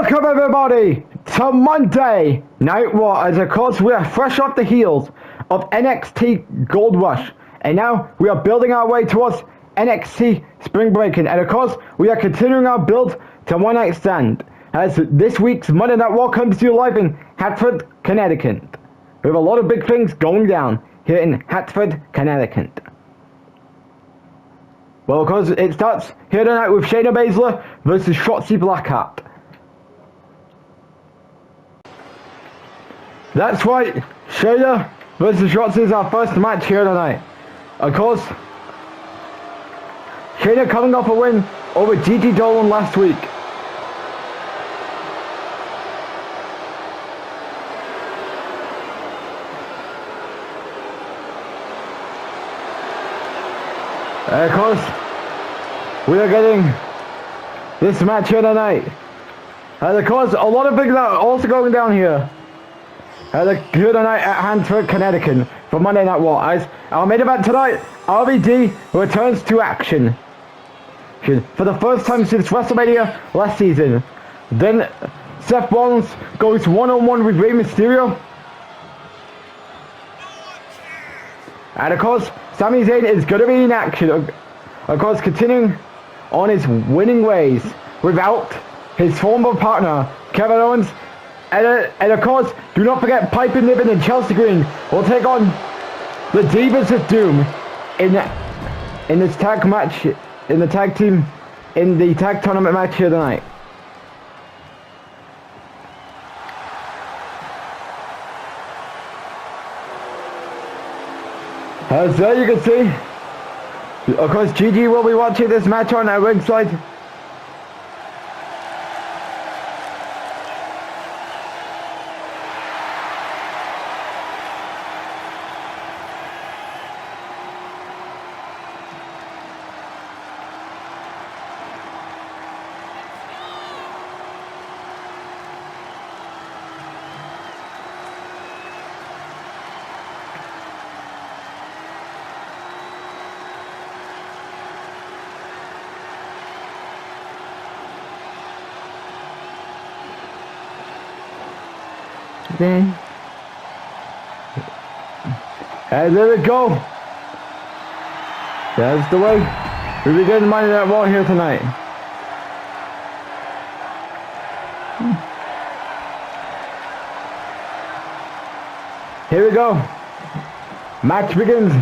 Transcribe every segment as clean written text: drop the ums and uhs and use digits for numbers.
Welcome everybody to Monday Night Raw, as of course we are fresh off the heels of NXT Gold Rush, and now we are building our way towards NXT Spring Breaking, and of course we are continuing our build to One Night Stand, as this week's Monday Night Raw comes to you live in Hartford, Connecticut. We have a lot of big things going down here in Hartford, Connecticut. Well, of course, it starts here tonight with Shayna Baszler versus Shotzi Blackheart. That's right, Shayna versus Shotzi is our first match here tonight. Of course, Shayna coming off a win over Gigi Dolan last week. And of course, we are getting this match here tonight. And of course, a lot of things are also going down here. Here tonight at Hartford, Connecticut for Monday Night Raw. As our main event tonight, RVD returns to action for the first time since WrestleMania last season. Then Seth Rollins goes one-on-one with Rey Mysterio. And of course, Sami Zayn is going to be in action. Of course, continuing on his winning ways without his former partner, Kevin Owens. And of course, do not forget Piper Niven and Chelsea Green will take on the Divas of Doom in this tag match, in the tag team, in the tag tournament match here tonight. As there you can see, of course, Gigi will be watching this match on our ringside. And there we go. That's the way we begin Monday Night Raw here tonight. Here we go. Match begins.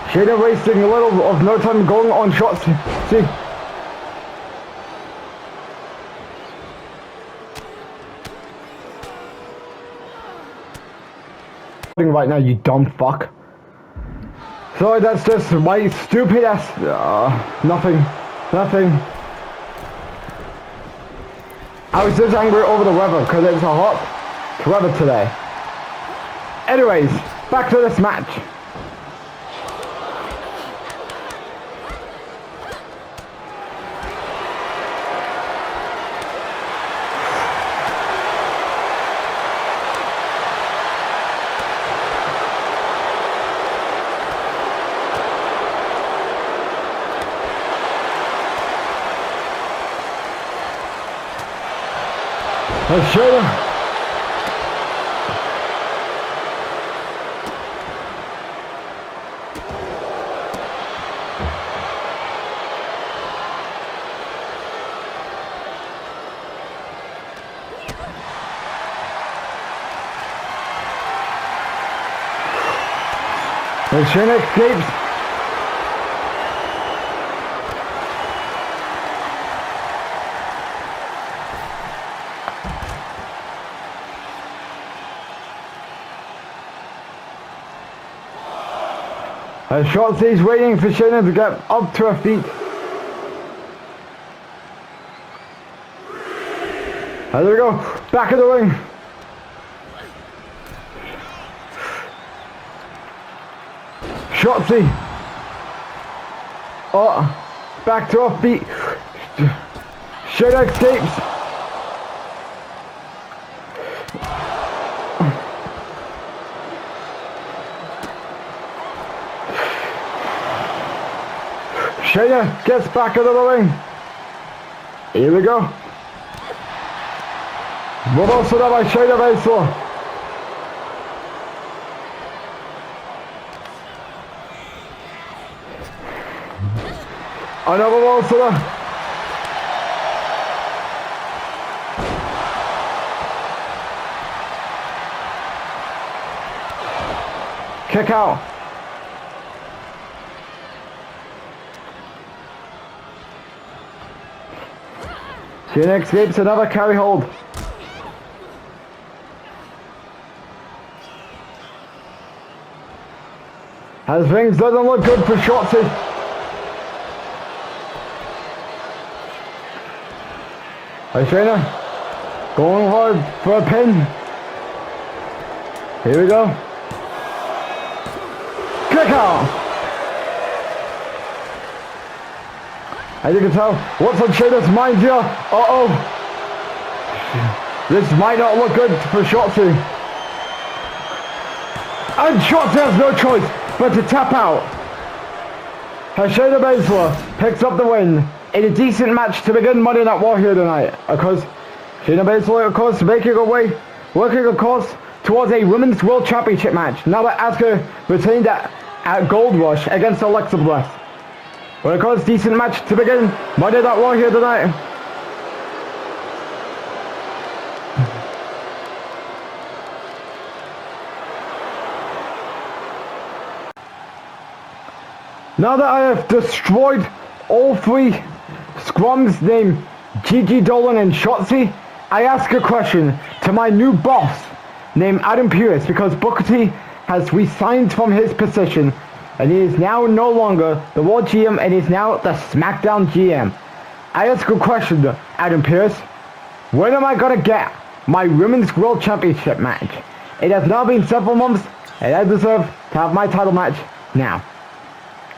Shayna wasting a little of no time going on shots. See. Right now, you dumb fuck. Sorry, that's just my stupid ass. Nothing. I was just angry over the weather because it's a hot weather today. Anyways, back to this match. Shayna. And Shayna escapes. And Shotzi's waiting for Shayna to get up to her feet. And there we go, back of the ring. Shotzi. Oh, back to her feet. Shayna escapes. Shayna gets back into the ring. Here we go. Reversal there by Shayna Baszler. Another reversal there. Kick out. Shayna escapes another carry hold. As things doesn't look good for Shotzi. Shayna going hard for a pin. Here we go. Kick out. As you can tell, what's on Shayna's mind here? Uh-oh. This might not look good for Shotzi. And Shotzi has no choice but to tap out. As Shayna Baszler picks up the win in a decent match to begin Monday Night War here tonight. Of course, Shayna Baszler, of course, making her way, working, of course, towards a Women's World Championship match. Now that Asuka retained at Gold Rush against Alexa Bliss. Well, of course, decent match to begin Monday Night War here tonight. Now that I have destroyed all three scrums named Gigi Dolan and Shotzi, I ask a question to my new boss named Adam Pearce, because Booker T has resigned from his position and he is now no longer the World GM and is now the SmackDown GM. I ask a question to Adam Pearce: when am I gonna get my Women's World Championship match? It has now been several months and I deserve to have my title match now.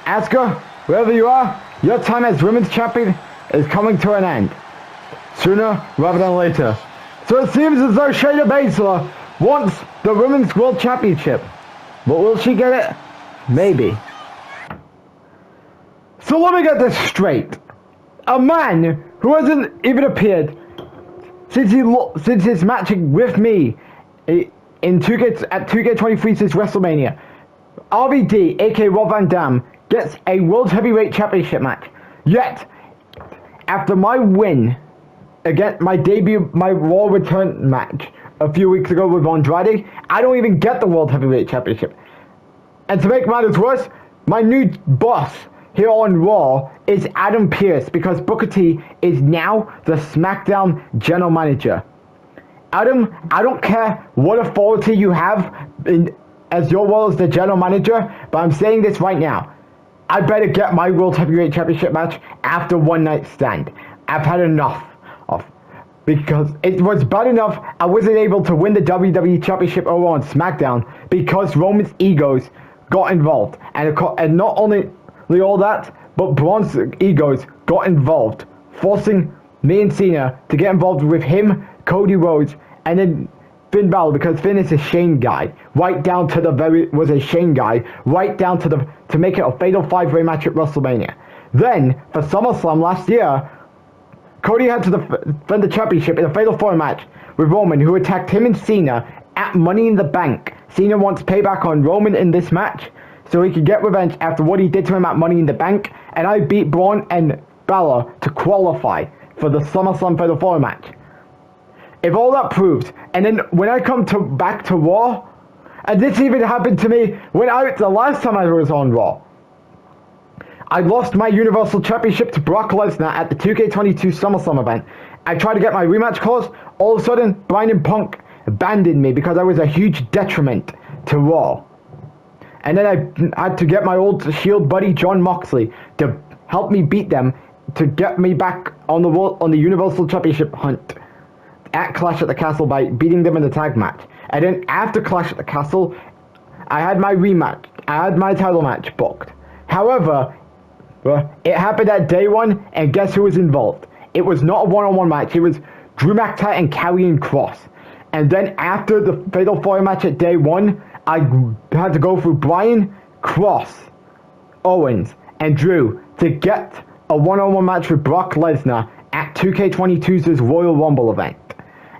Asuka, wherever you are, your time as Women's Champion is coming to an end. Sooner rather than later. So it seems as though Shayna Baszler wants the Women's World Championship. But will she get it? Maybe. So let me get this straight. A man who hasn't even appeared since his matching with me in 2K at 2K23 since WrestleMania, RVD, aka Rob Van Dam, gets a World Heavyweight Championship match. Yet, after my win against my debut, my Raw return match a few weeks ago with Andrade, I don't even get the World Heavyweight Championship. And to make matters worse, my new boss here on Raw is Adam Pearce, because Booker T is now the SmackDown General Manager. Adam, I don't care what authority you have as your role as the General Manager, but I'm saying this right now. I better get my World Heavyweight Championship match after One Night Stand. I've had enough of, because it was bad enough I wasn't able to win the WWE Championship over on SmackDown because Roman's egos got involved, and not only all that, but Braun's egos got involved, forcing me and Cena to get involved with him, Cody Rhodes, and then Finn Balor, because Finn is a Shane guy, right down to to make it a fatal 5-way match at WrestleMania. Then for SummerSlam last year, Cody had to defend the championship in a fatal 4 match with Roman, who attacked him and Cena at Money in the Bank. Cena wants payback on Roman in this match so he could get revenge after what he did to him at Money in the Bank, and I beat Braun and Balor to qualify for the SummerSlam Fatal 4 match. If all that proved, and then when I come back to Raw, and this even happened to me the last time I was on Raw, I lost my Universal Championship to Brock Lesnar at the 2K22 SummerSlam event. I tried to get my rematch clause. All of a sudden, Bryan and Punk abandoned me because I was a huge detriment to Raw. And then I had to get my old Shield buddy John Moxley to help me beat them to get me back on the Universal Championship hunt at Clash at the Castle by beating them in the tag match. And then after Clash at the Castle, I had my rematch. I had my title match booked. However, it happened at day 1, and guess who was involved? It was not a one-on-one match. It was Drew McIntyre and Karrion Kross. And then after the Fatal 4 match at day 1, I had to go through Bryan, Kross, Owens, and Drew to get a one-on-one match with Brock Lesnar at 2K22's Royal Rumble event.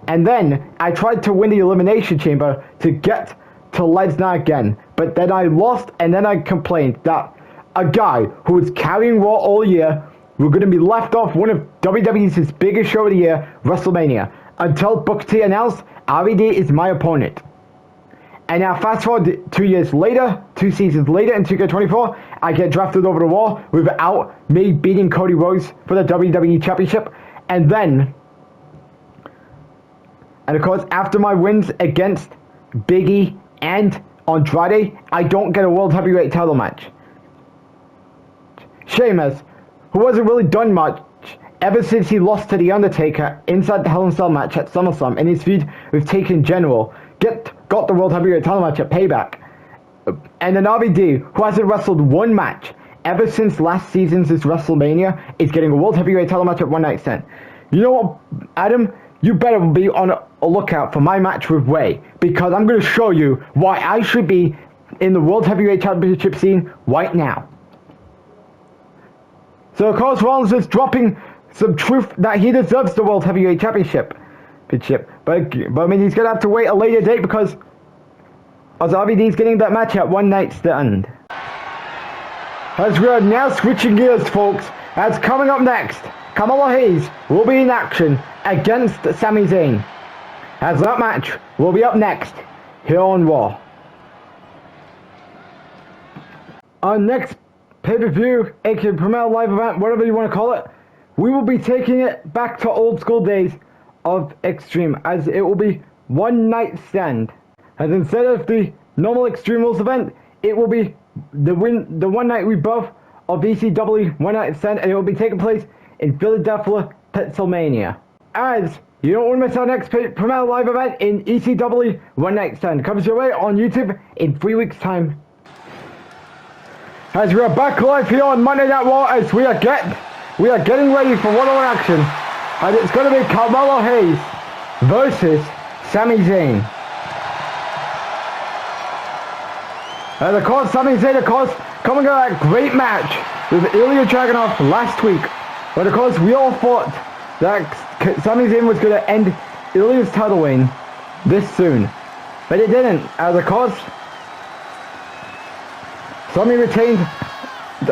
And then I tried to win the Elimination Chamber to get to Lesnar again, but then I lost, and then I complained that a guy who was carrying Raw all year was going to be left off one of WWE's biggest show of the year, WrestleMania, until Booker T announced RVD is my opponent. And now fast forward 2 years later, 2 seasons later in 2K24, I get drafted over to Raw without me beating Cody Rhodes for the WWE Championship. And of course, after my wins against Big E and Andrade, I don't get a World Heavyweight title match. Sheamus, who hasn't really done much ever since he lost to The Undertaker inside the Hell in a Cell match at SummerSlam in his feud with Taken General, got the World Heavyweight title match at Payback. And then RVD, who hasn't wrestled one match ever since last season's WrestleMania, is getting a World Heavyweight title match at One Night Stand. You know what, Adam? You better be on a lookout for my match with Way, because I'm going to show you why I should be in the World Heavyweight Championship scene right now. So of course Rollins is dropping some truth that he deserves the World Heavyweight Championship. But I mean, he's going to have to wait a later date because RVD's getting that match at One Night Stand. As we are now switching gears, folks, as coming up next, Carmelo Hayes will be in action against Sami Zayn. As that match will be up next here on Raw. Our next pay-per-view, aka Premier Live event, whatever you want to call it, we will be taking it back to old school days of Extreme, as it will be One Night Stand. As instead of the normal Extreme Rules event, it will be the one night rebirth of ECW One Night Stand, and it will be taking place in Philadelphia, Pennsylvania. As you don't want to miss our next Premier Live event in ECW One Night Stand. Comes your way on YouTube in 3 weeks' time. As we are back live here on Monday Night Raw, as we are getting ready for one-on-one action, and it's going to be Carmelo Hayes versus Sami Zayn. And of course, Sami Zayn, of course, coming out of that great match with Ilya Dragunov last week. But of course, we all thought that Sami Zayn was going to end Ilya's title reign this soon. But it didn't. As of course, Sami retained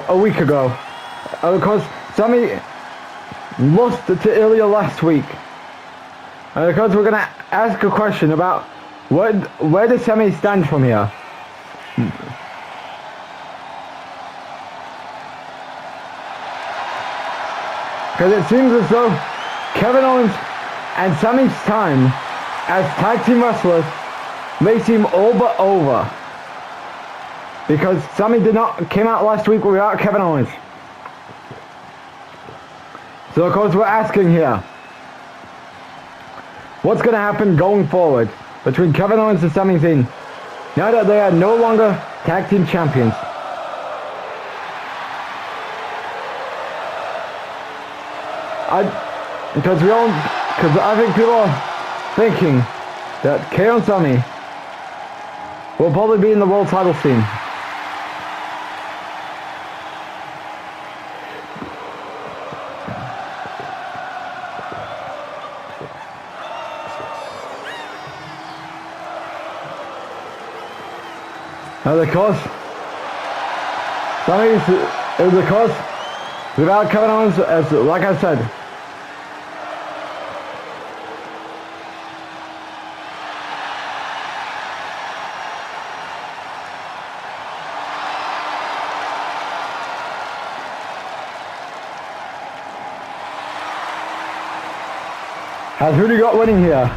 a week ago. And of course, Sami lost to Ilya last week. And of course, we're going to ask a question about where does Sami stand from here? Because it seems as though Kevin Owens and Sami's time as tag team wrestlers may seem all but over. Because Sami came out last week without Kevin Owens. So of course we're asking here, what's going to happen going forward between Kevin Owens and Sami Zayn now that they are no longer tag team champions? Because I think people are thinking that KO and Sami will probably be in the world title scene. And of course, Sami is of course without Kevin Owens, as like I said. Has who do you got winning here?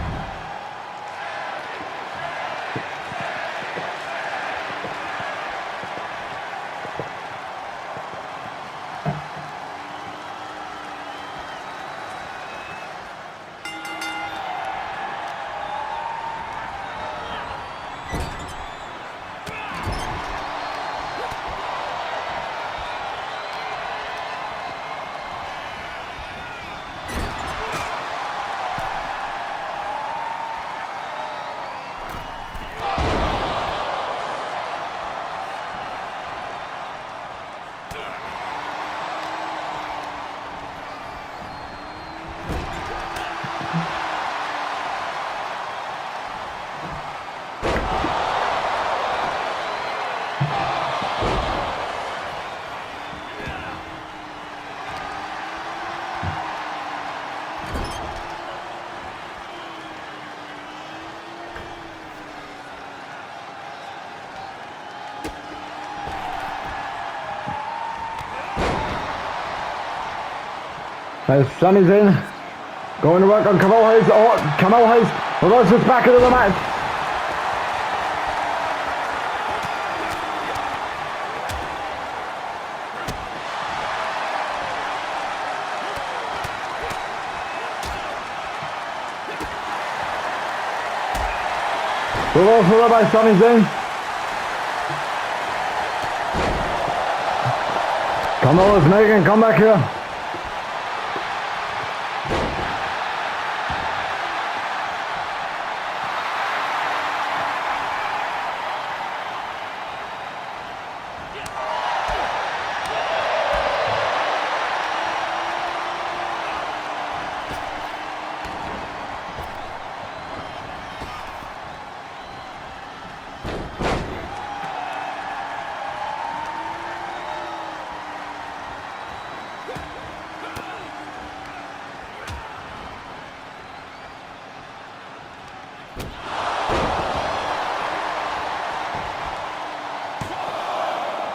As Sami Zayn going to work on Carmelo Hayes. Oh, Carmelo Hayes launches back into the match. Reversal by Sami Zayn. Carmelo's making a comeback here.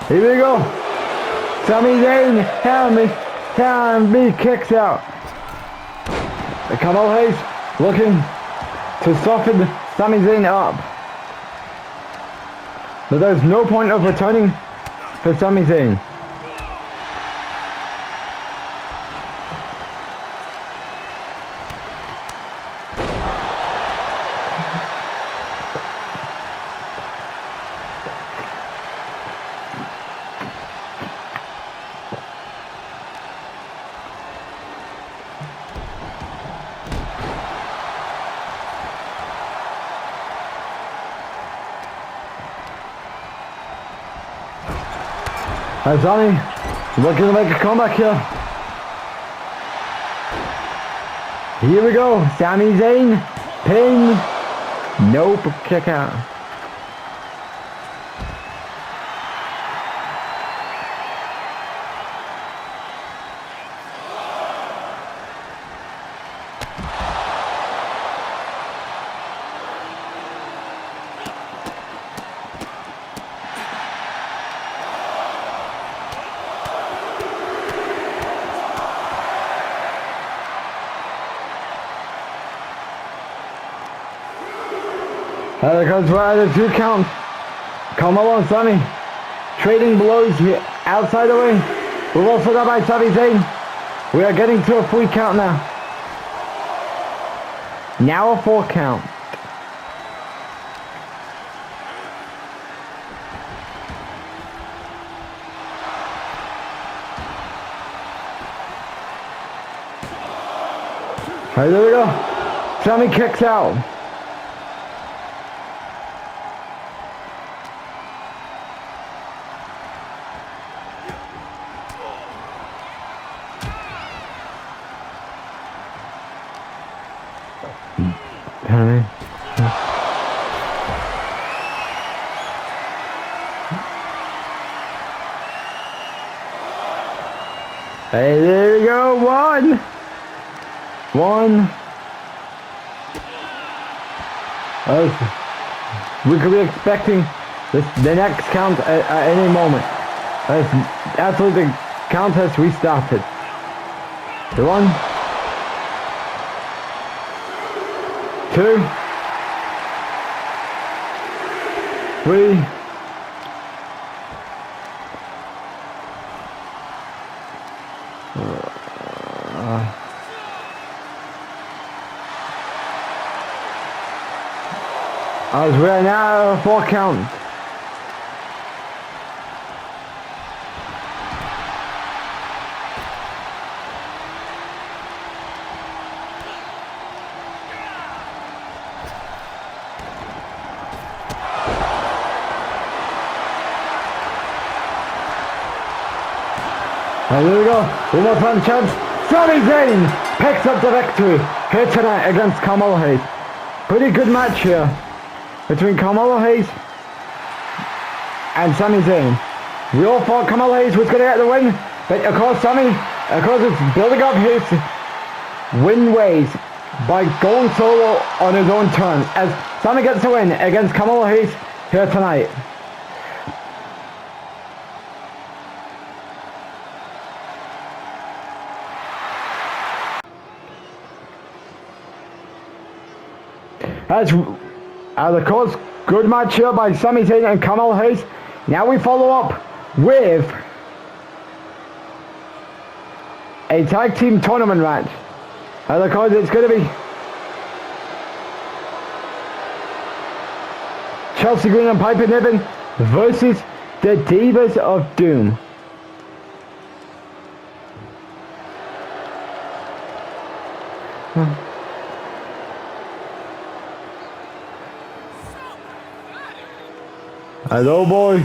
Here we go. Sami Zayn, Sami kicks out. Carmelo Hayes looking to soften Sami Zayn up. But there's no point of returning for Sami Zayn. Sami looking to make a comeback here. Here we go. Sami Zayn pin. Nope, kick out. There comes right at the 2 count. Carmelo and Sami trading blows here outside the ring. We've also got by Sami Zayn. We are getting to a 3 count now. Now a 4 count. Alright, there we go. Sami kicks out. Hey, there we go, 1. We could be expecting the next count at any moment. Absolutely, the count has restarted. The 1, 2, 3. As we are now 4 count. And there we go. One more time chance. Sami Zayn picks up the victory here tonight against Carmelo Hayes. Pretty good match here between Carmelo Hayes and Sami Zayn. We all thought Carmelo Hayes was going to get the win, but of course Sami, is building up his win ways by going solo on his own terms, as Sami gets the win against Carmelo Hayes here tonight. That's of course, good match here by Sami Zayn and Carmelo. Now we follow up with a tag team tournament match. And of course, it's going to be Chelsea Green and Piper Niven versus the Divas of Doom. And oh boy,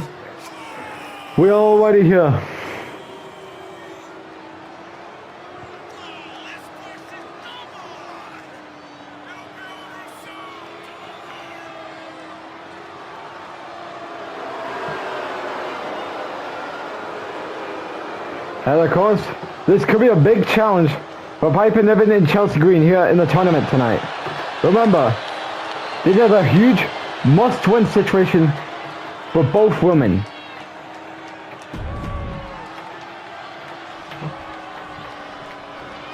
we're already here. And of course, this could be a big challenge for Piper Niven and Chelsea Green here in the tournament tonight. Remember, this is a huge must-win situation for both women.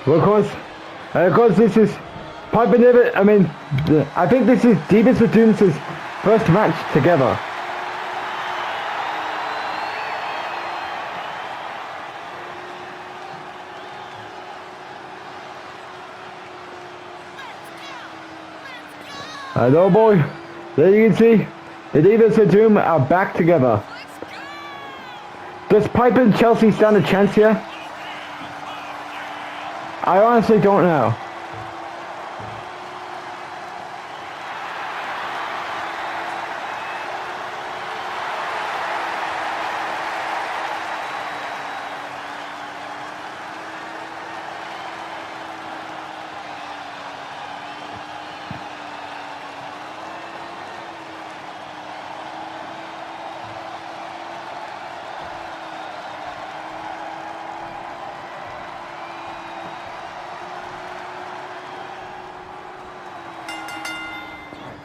Well, of course, this is Piper Niven. I think this is Divas of Doom's first match together. And oh boy, there you can see the Divas of Doom are back together. Does Piper and Chelsea stand a chance here? I honestly don't know.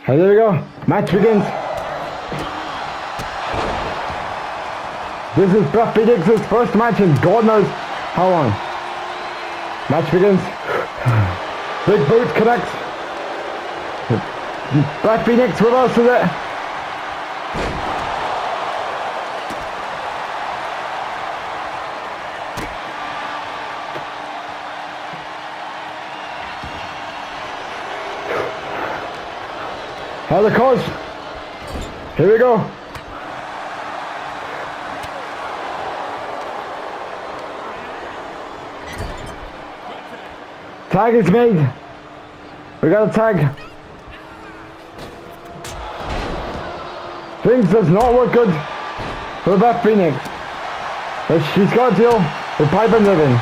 And there we go. Match begins. This is Beth Phoenix's first match in God knows how long. Match begins. Big boot connects. Beth Phoenix reverses it. Now the course. Here we go. Tag is made. We got a tag. Things does not look good for Beth Phoenix. But she's got a deal with Piper Niven.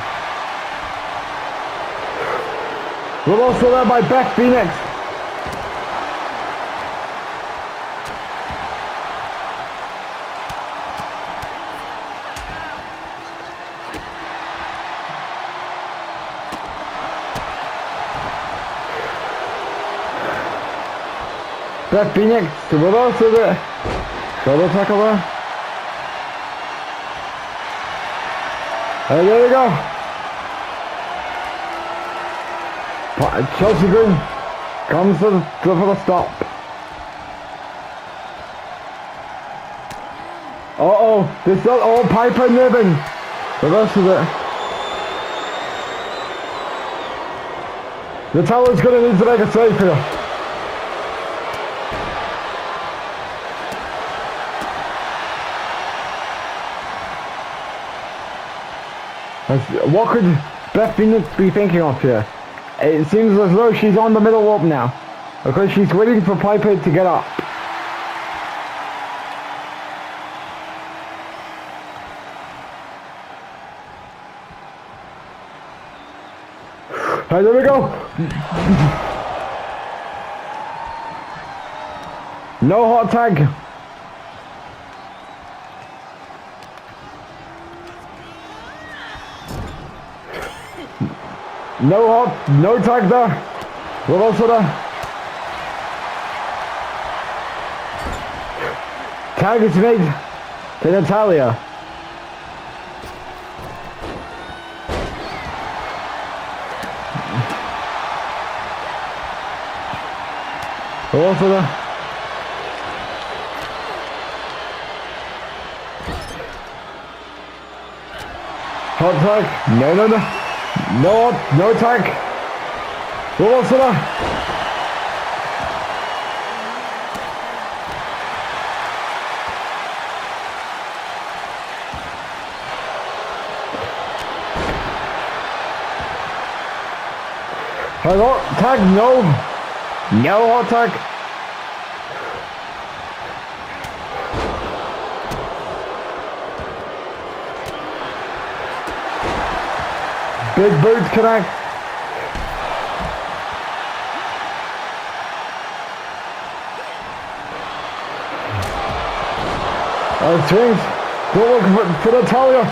We're also led by Beth Phoenix. Beth Phoenix to reverse of it. Shoulder tackle there. And there we go. Chelsea Green comes for the stop. Uh-oh, this is all Piper Niven. Reverse of it. The talent's gonna need to make a save here. What could Beth Phoenix be thinking of here? It seems as though she's on the middle rope now, because she's waiting for Piper to get up. Alright, there we go. No hot tag. No tag there. We're also there. Tag is made to Natalia. Also the hot tag. No tag. Also the hello, tag, no hot tag. Big boots connect. Swings. Go look for Natalia.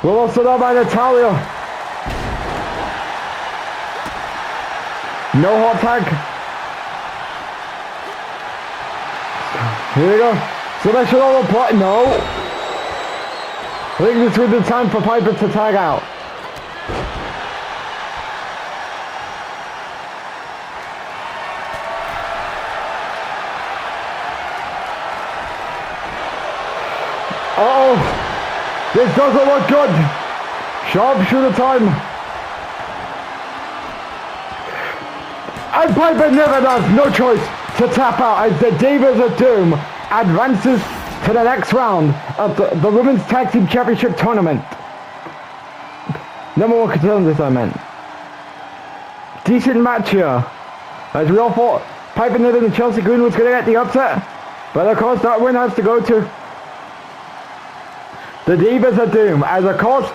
We'll also know by Natalia. No hot tag. Here we go. Selection all apply. No. I think this would be time for Piper to tag out. Uh-oh. This doesn't look good. Sharpshooter time. And Piper never does, no choice to tap out as the Divas of Doom advances to the next round of the Women's Tag Team Championship Tournament. Number 1 contenders, I meant. Decent match here, as we all thought Piper Niven and Chelsea Green was going to get the upset, but of course that win has to go to the Divas of Doom, as of course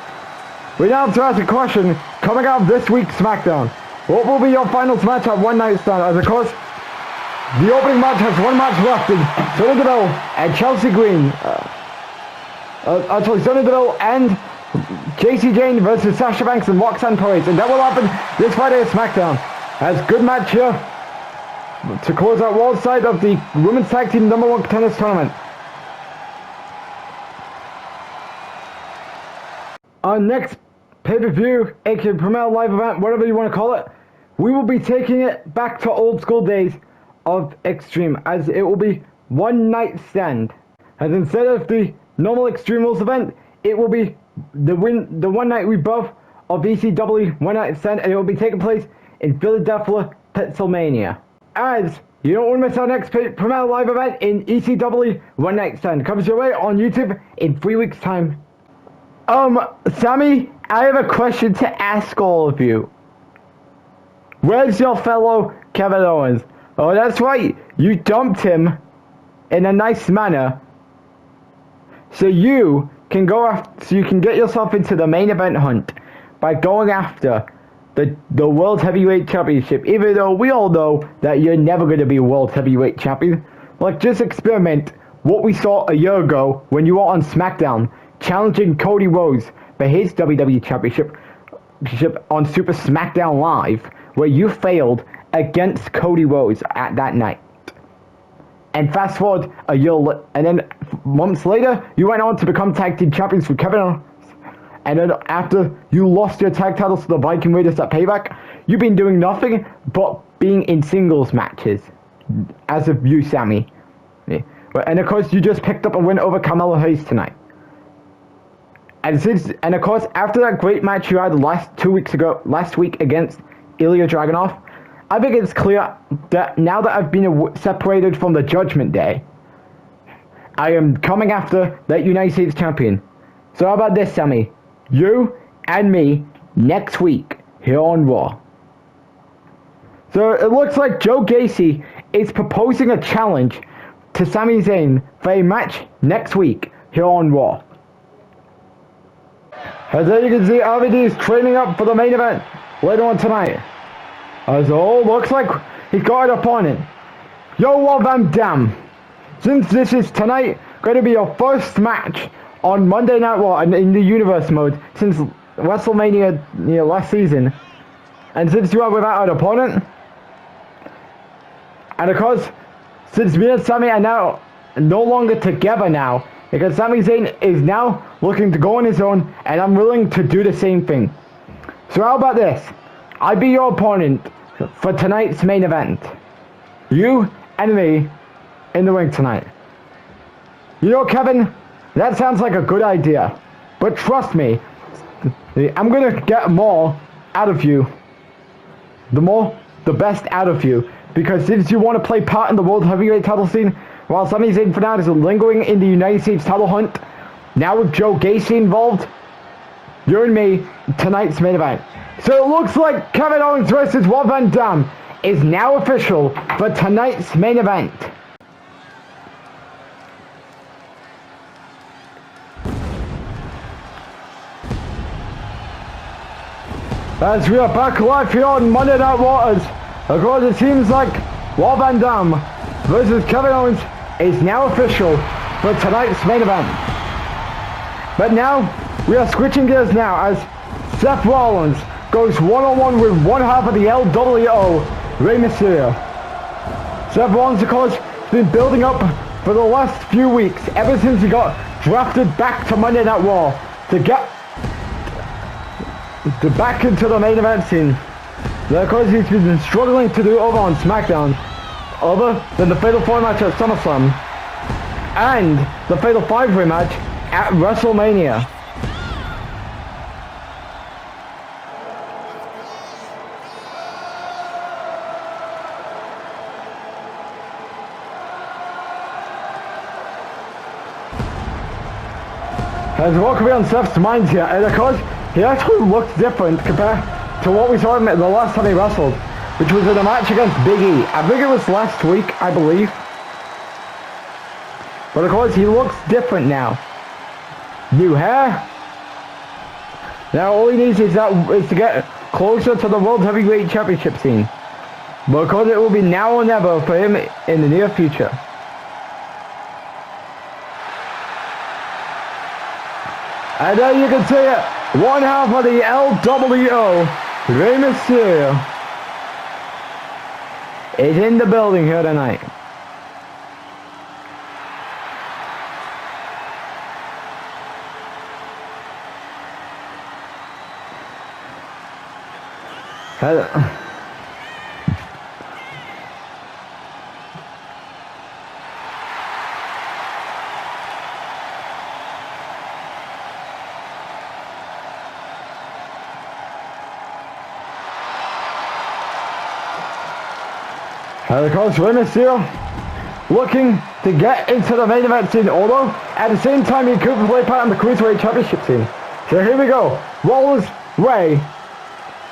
we now have to ask a question coming out of this week's SmackDown. What will be your finals match at One Night Stand? As of course, the opening match has one match left in Sonya Deville and Chelsea Green. Actually, Sonya Deville and JC Jane versus Sasha Banks and Roxanne Perez. And that will happen this Friday at SmackDown. As good match here to close out Raw's side of the Women's Tag Team number 1 contenders tournament. Our next pay-per-view, aka Premier Live event, whatever you want to call it, we will be taking it back to old school days of Extreme, as it will be One Night Stand. As instead of the normal Extreme Rules event, it will be the one night rebirth of ECW One Night Stand, and it will be taking place in Philadelphia, Pennsylvania. As you don't want to miss our next Premier Live event in ECW One Night Stand. Comes your way on YouTube in 3 weeks' time. Sami, I have a question to ask all of you. Where's your fellow Kevin Owens? Oh, that's right. You dumped him in a nice manner, so you can get yourself into the main event hunt by going after the World Heavyweight Championship. Even though we all know that you're never going to be World Heavyweight Champion. Like, just experiment what we saw a year ago when you were on SmackDown, challenging Cody Rhodes for his WWE Championship on Super SmackDown Live, where you failed against Cody Rhodes at that night. And fast forward a year, and then months later, you went on to become tag team champions with Kevin Owens. And then after you lost your tag titles to the Viking Raiders at Payback, you've been doing nothing but being in singles matches, as of you, Sami. Yeah. And of course, you just picked up a win over Carmelo Hayes tonight. And of course, after that great match you had last week against Ilya Dragunov, I think it's clear that now that I've been separated from the Judgment Day, I am coming after that United States Champion. So how about this, Sami? You and me next week here on Raw. So it looks like Joe Gacy is proposing a challenge to Sami Zayn for a match next week here on Raw. As you can see, RVD is training up for the main event later on tonight. As all looks like he's got an opponent. Yo, Van Dam. Since this is tonight going to be your first match on Monday Night Raw in the Universe mode since WrestleMania last season, and since you are without an opponent, and of course, since me and Sami are now no longer together now, because Sami Zayn is now looking to go on his own, and I'm willing to do the same thing. So how about this? I be your opponent for tonight's main event. You and me in the ring tonight. You know, Kevin, that sounds like a good idea. But trust me, I'm gonna get more out of you. The best out of you. Because since you want to play part in the World Heavyweight title scene, while Sami Zayn for now is lingering in the United States title hunt, now with Joe Gacy involved, you and me, tonight's main event. So it looks like Kevin Owens versus Rob Van Dam is now official for tonight's main event. As we are back live here on Monday Night Waters, of course it seems like Rob Van Dam versus Kevin Owens is now official for tonight's main event. But now, we are switching gears now as Seth Rollins goes one-on-one with one half of the LWO, Rey Mysterio. Seth Rollins, of course, has been building up for the last few weeks, ever since he got drafted back to Monday Night Raw, to get back into the main event scene. Of course, he's been struggling to do over on SmackDown, other than the Fatal 4 match at SummerSlam, and the Fatal 5-Way match at WrestleMania. As what could be on Seth's mind here, and of course, he actually looks different compared to what we saw him the last time he wrestled, which was in a match against Big E. I think it was last week, I believe. But of course, he looks different now. New hair. Now all he needs is to get closer to the World Heavyweight Championship scene. But of course, it will be now or never for him in the near future. And there you can see it. One half of the LWO, Rey Mysterio, is in the building here tonight. And of course, Rey Mysterio looking to get into the main event scene, although at the same time he could play part in the Cruiserweight Championship scene. So here we go. Rollins, Rey,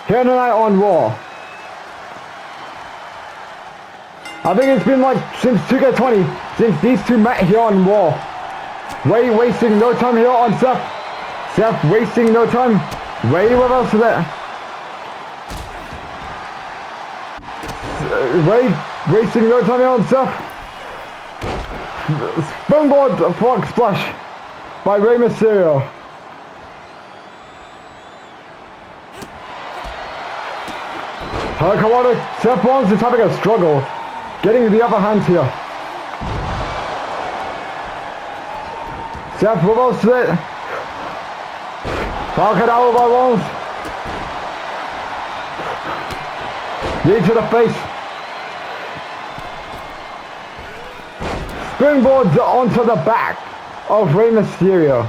here tonight on Raw. I think it's been like since 2K20 since these two met here on Raw. Rey wasting no time here on Seth. Seth wasting no time. Rey with us there. Rey wasting no time here on Seth. Springboard frog splash by Rey Mysterio. Come on, Seth Rollins is having a struggle getting the upper hand here. Seth reverses it. Falcon out by Rollins. Knee to the face. Springboards onto the back of Rey Mysterio.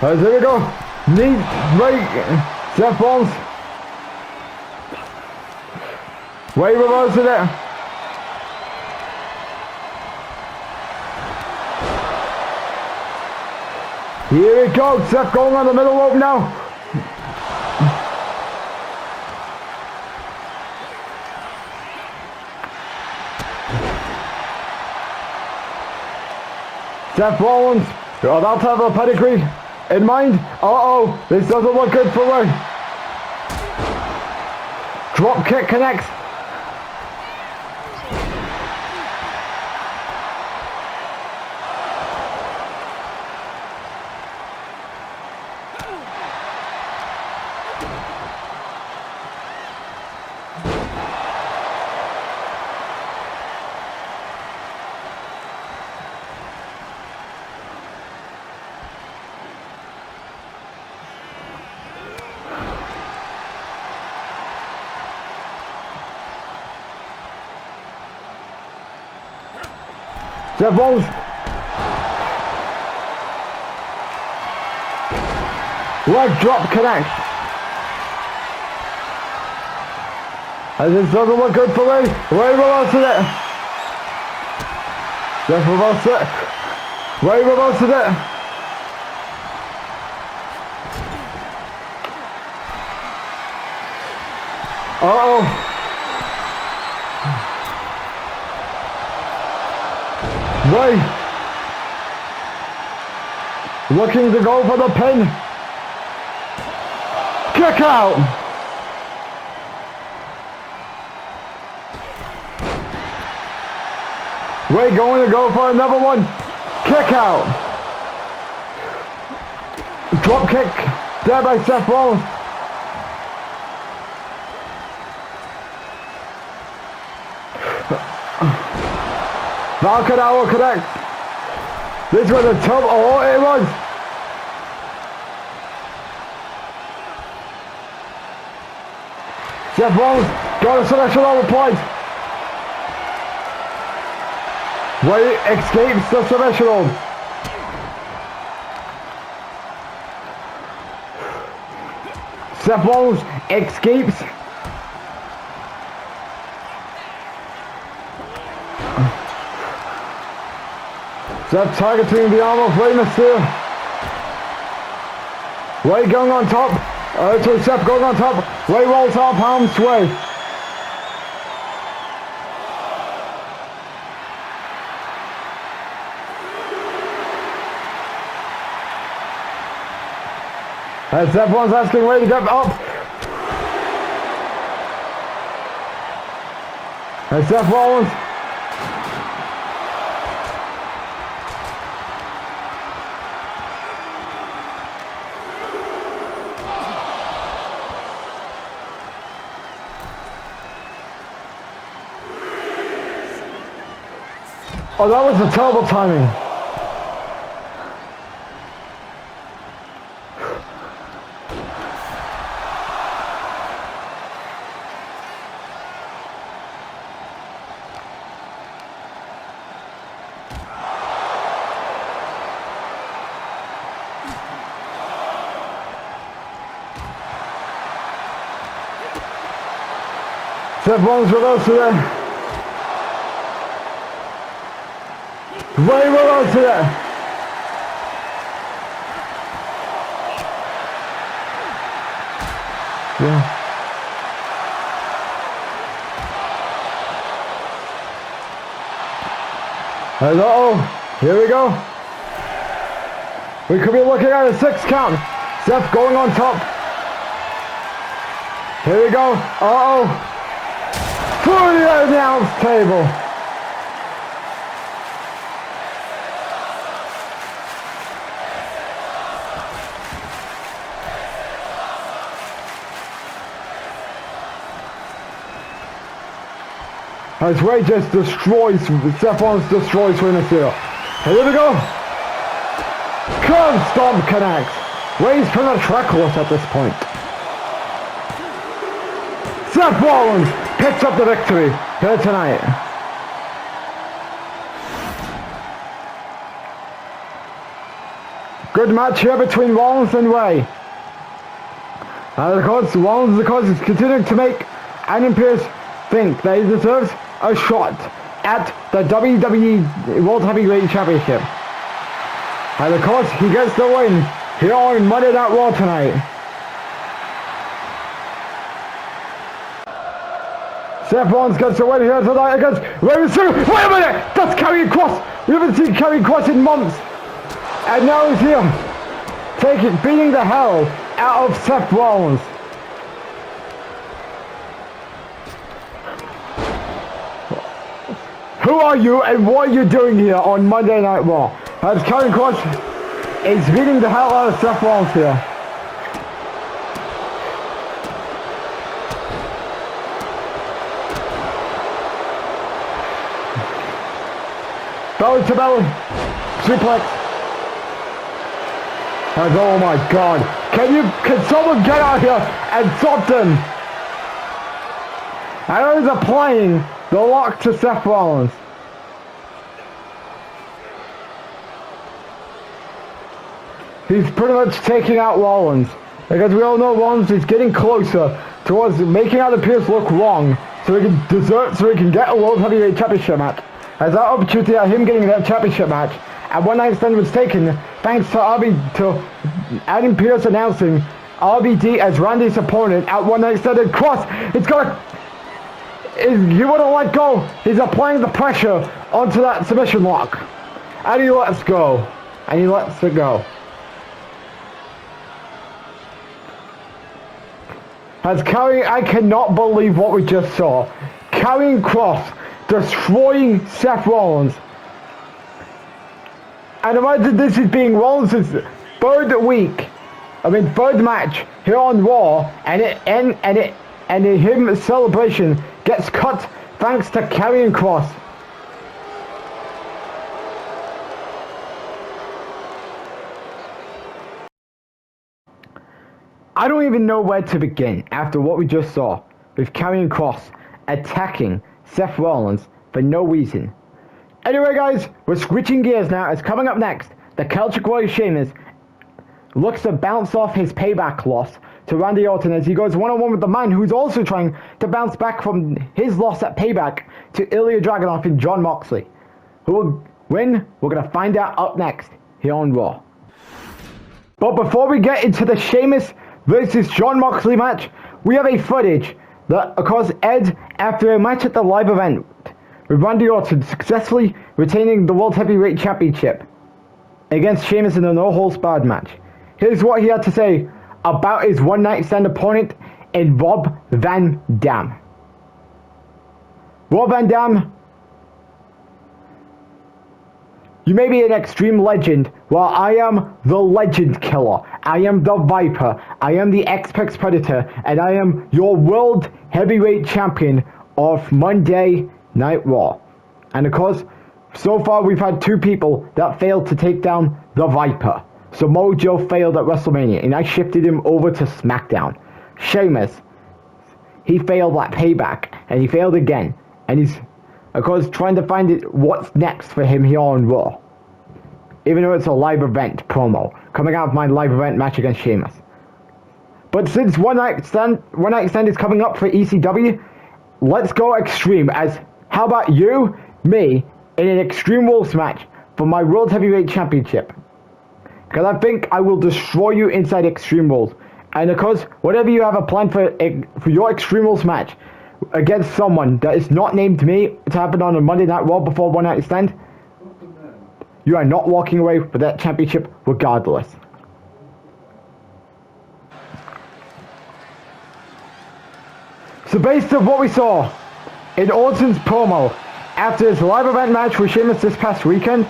There we go. Knee break. Seth Rollins. Rey reverses it. Here we go. Seth going on the middle rope now. Seth Rollins, about to have a pedigree in mind. Uh-oh, this doesn't look good for Rey. Drop kick connects. Seth Rollins. Leg drop connect. And this doesn't look good for Ray. Ray reverses it. Seth reverses it. Ray reverses it. Uh-oh. Ray. Looking to go for the pin. Kick out. Ray going to go for another one. Kick out. Drop kick. There by Seth Rollins. Falcon Arrow connect. This was a tough. Oh, it was. Seth Rollins got a selection over point. Ray escapes the submission hold. Seth Rollins escapes. Seth targeting the arm of Rey Mysterio. Ray going on top. To Seth going on top. Ray rolls up arms way. As everyone's asking Ray to get up. And Seth Rollins. Oh, that was a terrible timing. Seth Rollins reverse to there. Ray reverse to there. Yeah. Hello. Here we go. We could be looking at a 6 count. Seth going on top. Here we go. Uh-oh. Through the announce table. As Ray just destroys, Seth Rollins destroys Rey Mysterio. Here we go. Curve stomp connects. Ray's from the track horse at this point. Seth Rollins picks up the victory here tonight. Good match here between Rollins and Ray. And of course, Rollins is continuing to make Adam Pearce think that he deserves a shot at the WWE World Heavyweight Championship. And of course, he gets the win here on Monday Night Raw tonight. Seth Rollins gets the win here tonight against Rey Mysterio. Wait a minute! That's Karrion Kross! We haven't seen Karrion Kross in months! And now he's here, beating the hell out of Seth Rollins. Who are you and what are you doing here on Monday Night Raw? As Karrion Kross is beating the hell out of Seth Rollins here. Belly to belly. Suplex. And oh my god. Can someone get out here and something? And he's applying the lock to Seth Rollins. he's pretty much taking out Rollins. Because we all know Rollins is getting closer towards making Adam Pearce look wrong, so he can get a World Heavyweight Championship match. As that opportunity at him getting that championship match at One Night Stand was taken thanks to Adam Pearce announcing RVD as Randy's opponent at One Night Stand, and Cross, he wouldn't let go. He's applying the pressure onto that submission lock. And he lets go. And he lets it go. I cannot believe what we just saw. Karrion Kross destroying Seth Rollins. And imagine this is being Rollins' third match here on Raw, and his celebration gets cut thanks to Karrion Kross. I don't even know where to begin after what we just saw with Karrion Kross attacking Seth Rollins for no reason. Anyway guys, we're switching gears now as coming up next, the Celtic Warrior Sheamus looks to bounce off his payback loss to Randy Orton as he goes one-on-one with the man who's also trying to bounce back from his loss at payback to Ilya Dragunov and Jon Moxley. Who will win? We're going to find out up next here on Raw. But before we get into the Sheamus versus Jon Moxley match, we have a footage that, of course, aired after a match at the live event with Randy Orton successfully retaining the World Heavyweight Championship against Sheamus in a no-holds-barred match. Here's what he had to say about his one-night stand opponent in Rob Van Dam. Rob Van Dam, you may be an extreme legend, while I am the legend killer. I am the Viper. I am the Apex Predator, and I am your World Heavyweight Champion of Monday Night Raw. And of course, so far we've had two people that failed to take down the Viper. Samoa Joe failed at WrestleMania, and I shifted him over to SmackDown. Sheamus, he failed at Payback, and he failed again. And he's, of course, trying to find what's next for him here on Raw. Even though it's a live event promo, coming out of my live event match against Sheamus. But since One Night Stand is coming up for ECW, let's go extreme as, how about you, me, in an Extreme Rules match for my World Heavyweight Championship. Because I think I will destroy you inside Extreme Rules. And of course, whatever you have a plan for your Extreme Rules match against someone that is not named me to happen on a Monday Night Raw before One Night Stand, you are not walking away with that championship regardless. So based on what we saw in Orton's promo after his live event match with Sheamus this past weekend,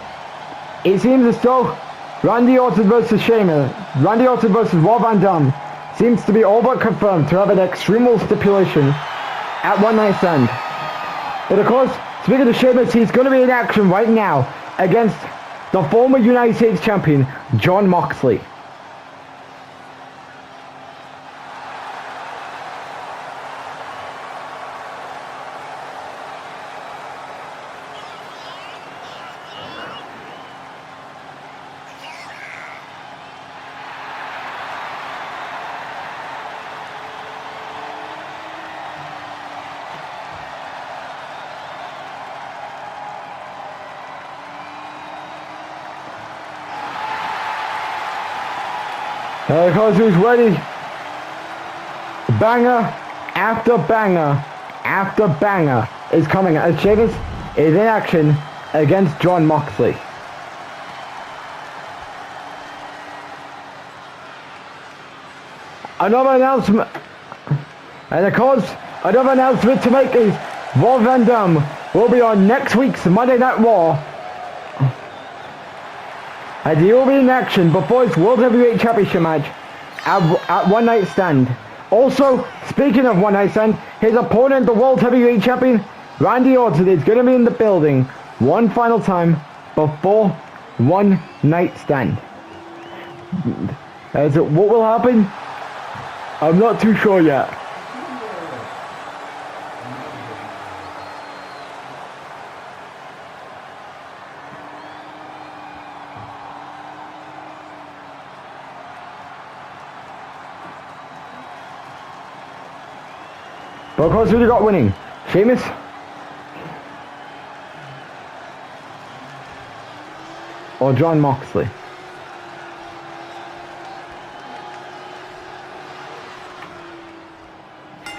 it seems as though Randy Orton versus Rob Van Dam seems to be all but confirmed to have an Extreme Rules stipulation at One Night Stand. But of course, speaking of Sheamus, he's going to be in action right now against the former United States Champion, Jon Moxley. Because he's ready. Banger after banger after banger is coming as Sheamus is in action against Jon Moxley. Another announcement, and of course, another announcement to make is Rob Van Dam will be on next week's Monday Night Raw. And he will be in action before his World Heavyweight Championship match at One Night Stand. Also, speaking of One Night Stand, his opponent, the World Heavyweight Champion, Randy Orton, is going to be in the building one final time before One Night Stand. As what will happen? I'm not too sure yet. But of course, who you got winning? Sheamus? Or Jon Moxley?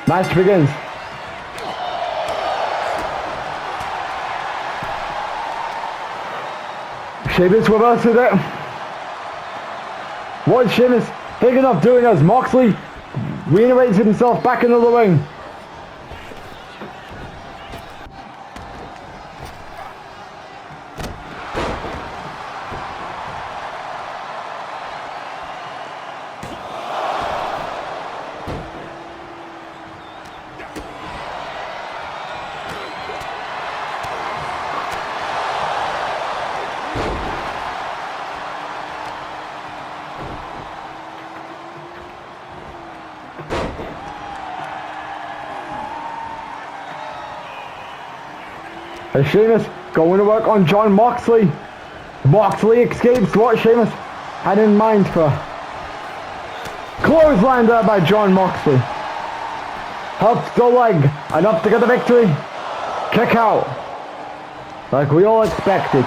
Match begins. Sheamus reverses it. What is Sheamus thinking of doing as Moxley reintegrates himself back into the ring? And Sheamus going to work on Jon Moxley. Moxley escapes what Sheamus had in mind for. Clothesline there by Jon Moxley. Helps the leg. Enough to get the victory. Kick out. Like we all expected.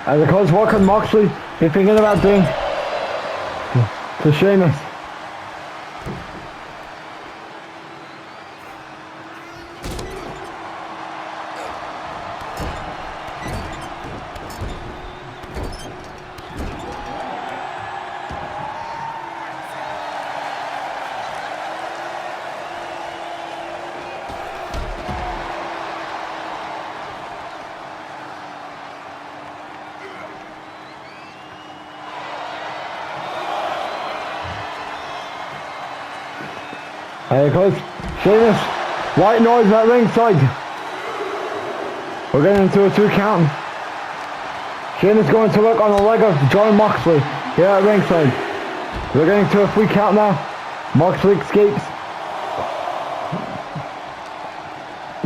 And of course, what can Moxley be thinking about doing to Sheamus? There it goes. Sheamus. White noise at ringside. We're getting into a 2 count. Sheamus going to work on the leg of Jon Moxley here at ringside. We're getting to a 3 count now. Moxley escapes.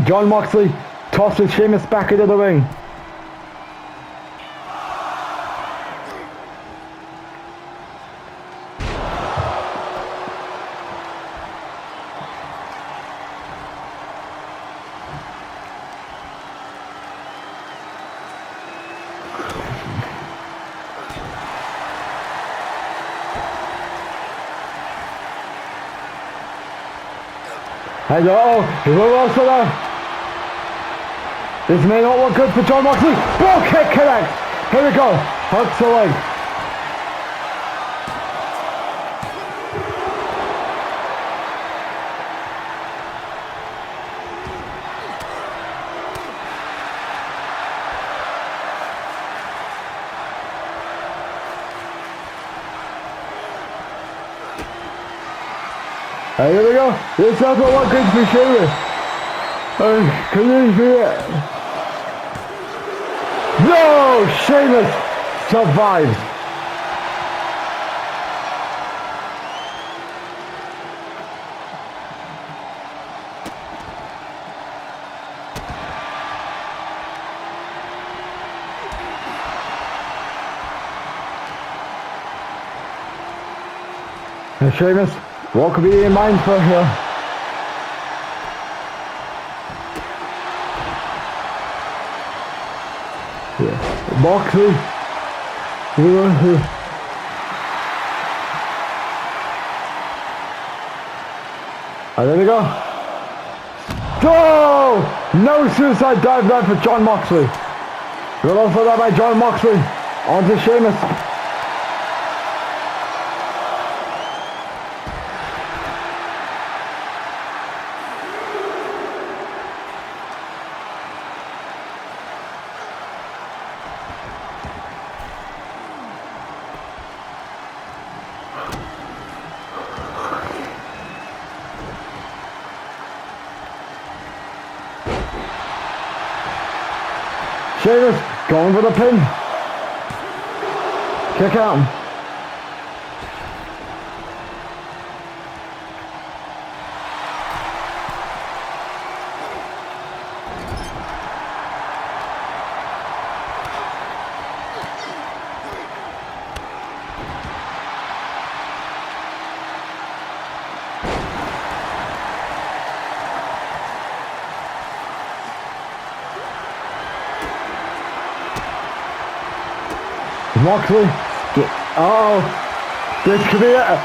Jon Moxley tosses Sheamus back into the ring. And reversal there. This may not look good for Jon Moxley. Ball kick connects. Here we go. Hooks the leg. And here we go. This doesn't look good for Sheamus. Can you see it? No! Sheamus survives. And Sheamus, what could be in mind for here? Moxley. And there we go. Oh! No suicide dive there for Jon Moxley. Good also there by Jon Moxley. On to Sheamus. Sheamus going for the pin. Kick out. Moxley, oh, this could be it.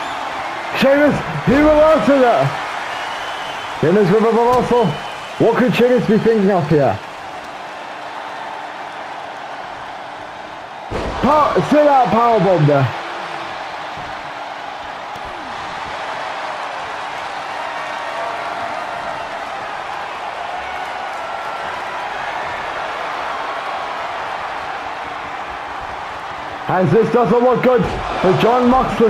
Sheamus, he reverses it. Sheamus with a reversal. What could Sheamus be thinking of here? Sit out powerbomb there. As this doesn't look good for Jon Moxley.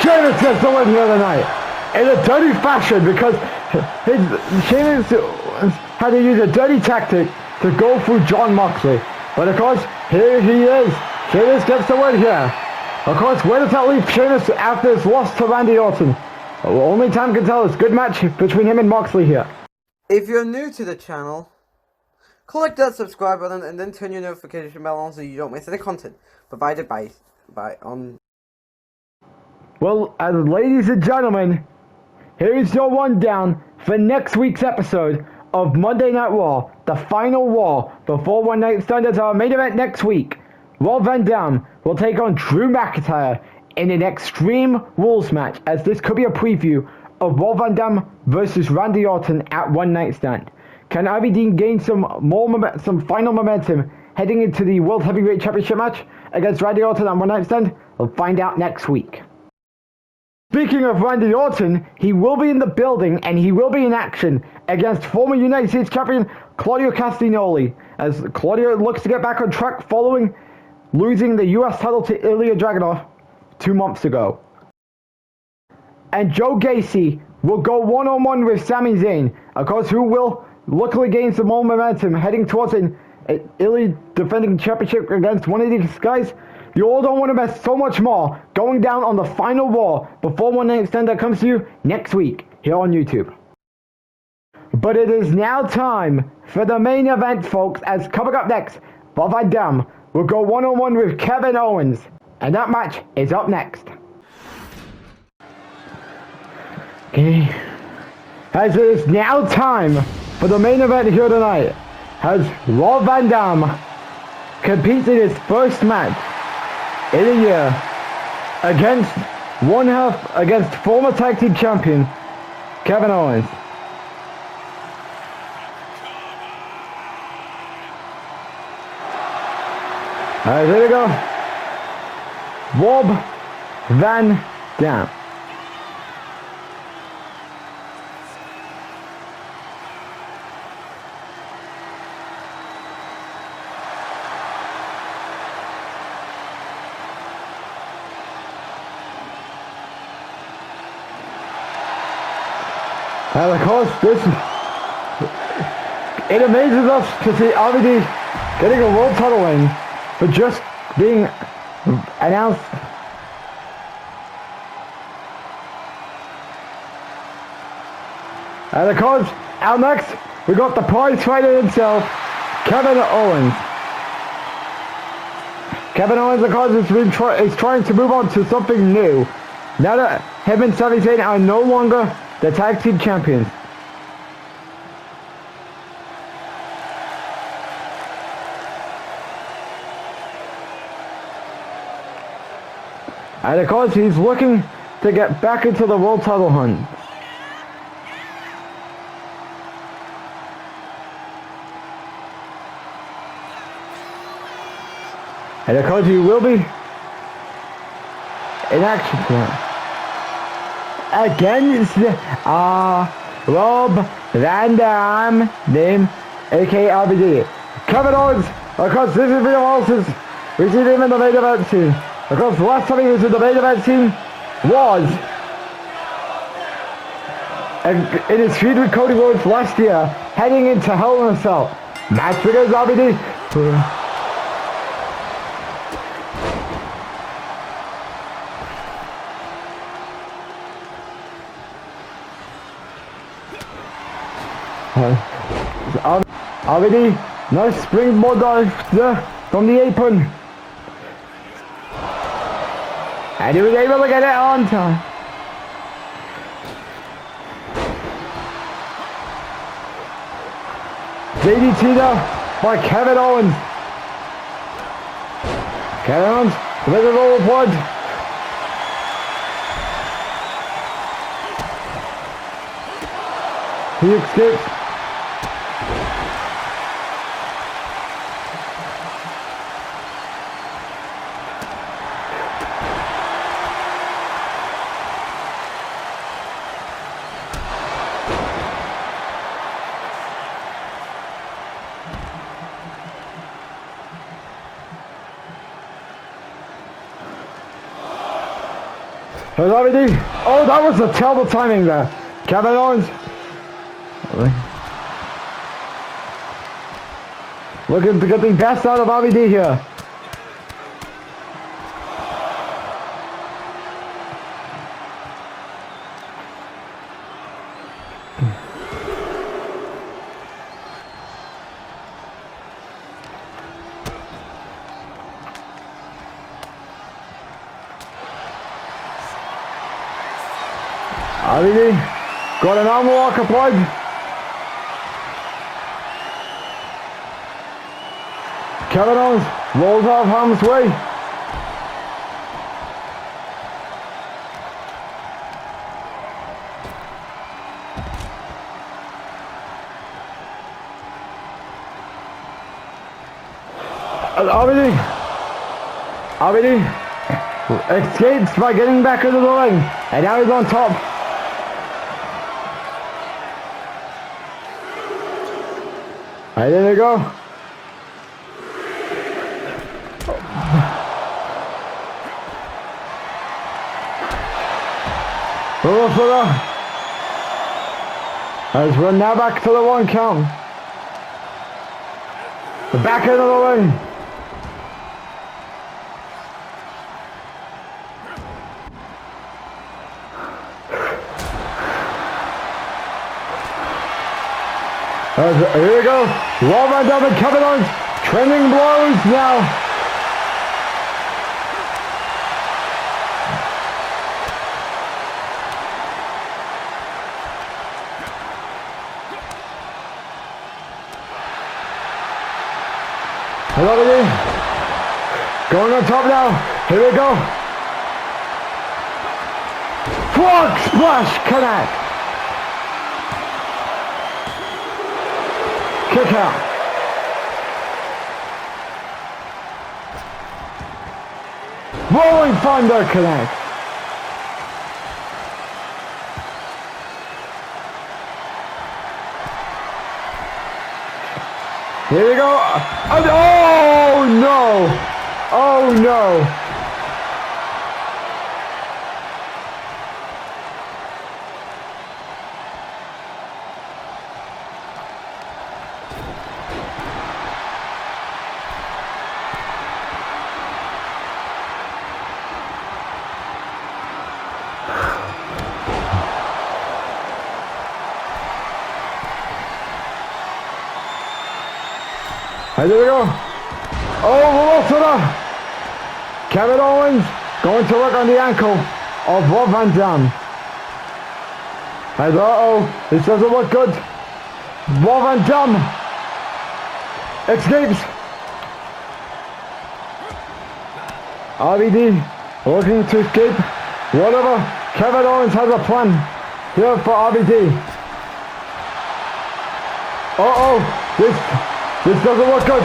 Sheamus gets the win here tonight in a dirty fashion because Sheamus had to use a dirty tactic to go through Jon Moxley. But of course, here he is. Sheamus gets the win here. Of course, where does that leave Sheamus after his loss to Randy Orton? Only time can tell. It's a good match between him and Moxley here. If you're new to the channel, click that subscribe button and then turn your notification bell on so you don't miss any content provided by Well, ladies and gentlemen, here is your rundown for next week's episode of Monday Night Raw, the final Raw before One Night Stand as our main event next week. Rob Van Dam will take on Drew McIntyre in an Extreme Rules match, as this could be a preview of Rob Van Dam versus Randy Orton at One Night Stand. Can RVD gain some final momentum heading into the World Heavyweight Championship match against Randy Orton at One Night Stand? We'll find out next week. Speaking of Randy Orton, he will be in the building and he will be in action against former United States Champion Claudio Castagnoli, as Claudio looks to get back on track following losing the US title to Ilya Dragunov 2 months ago. And Joe Gacy will go one-on-one with Sami Zayn, of course, who will luckily gain some more momentum heading towards an Ilya defending championship against one of these guys. You all don't want to miss so much more going down on the final Raw before One Night Stand that comes to you next week here on YouTube. But it is now time for the main event, folks, as coming up next, Rob Van Dam will go one-on-one with Kevin Owens, and that match is up next. Okay, as it is now time for the main event here tonight, as Rob Van Dam competes in his first match in a year against former tag team champion Kevin Owens. Alright, here we go. Rob Van Dam. And of course, it amazes us to see RVD getting a world title win for just being announced. And of course, out next, we got the prize fighter himself, Kevin Owens. Kevin Owens, of course, is trying to move on to something new. Now that him and Sami Zayn are no longer the tag team champions. And of course, he's looking to get back into the world title hunt. And of course, he will be in action tonight against Rob Van Dam, name aka RVD. Kevin Owens, of course, this is video Owens. We see him in the main event scene. Of course, the last time he was in the main event scene was in his feud with Cody Rhodes last year, heading into Hell in a Cell. Match begins, RVD. RVD, nice springboard dive there from the apron. And he was able to get it on time. DDT there by Kevin Owens. Kevin Owens with a roll blood. He escapes. There's RVD. Oh, that was a terrible timing there. Kevin Owens. Looking to get the best out of RVD here. RVD got an arm lock applied. Kevin Owens rolls out of harm's way. RVD escapes by getting back into the ring, and now he's on top. Right, there they go. As we're now back to the 1 count. The back end of the ring. Here we go. Raw Van Dam and Kevin Owens. Trending blows now. Hello, going on top now. Here we go. Frog splash connect. Kick out. Rolling Thunder connect. Here we go. And oh no! Oh no! And there we go. Oh, Kevin Owens going to work on the ankle of Rob Van Dam. And this doesn't look good. Rob Van Dam escapes. RVD looking to escape. Whatever. Kevin Owens has a plan here for RVD. This doesn't look good.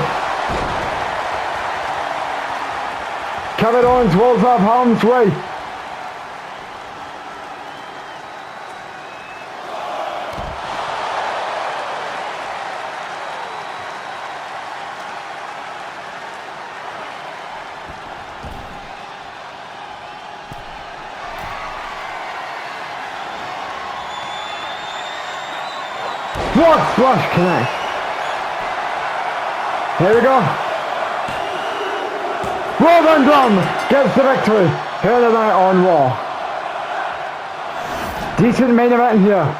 Kevin Owens rolls off harm's way. Frog Splash connect. Here we go. Roman Drum gets the victory here tonight on Raw. Decent main event here.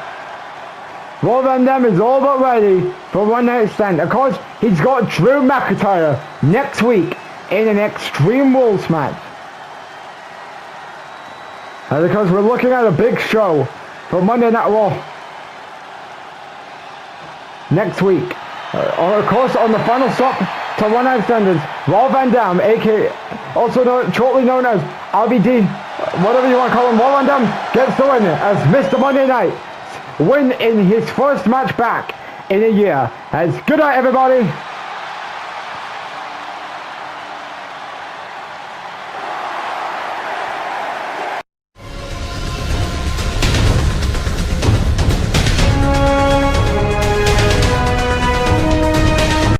Rob Van Dam is all but ready for one night stand. Of course, he's got Drew McIntyre next week in an Extreme Rules match. And because we're looking at a big show for Monday Night Raw next week. Of course, on the final stop to one night standards, Rob Van Dam, aka shortly known as RVD, whatever you want to call him, Rob Van Dam gets the win as Mr. Monday Night. Win in his first match back in a year. As good night, everybody.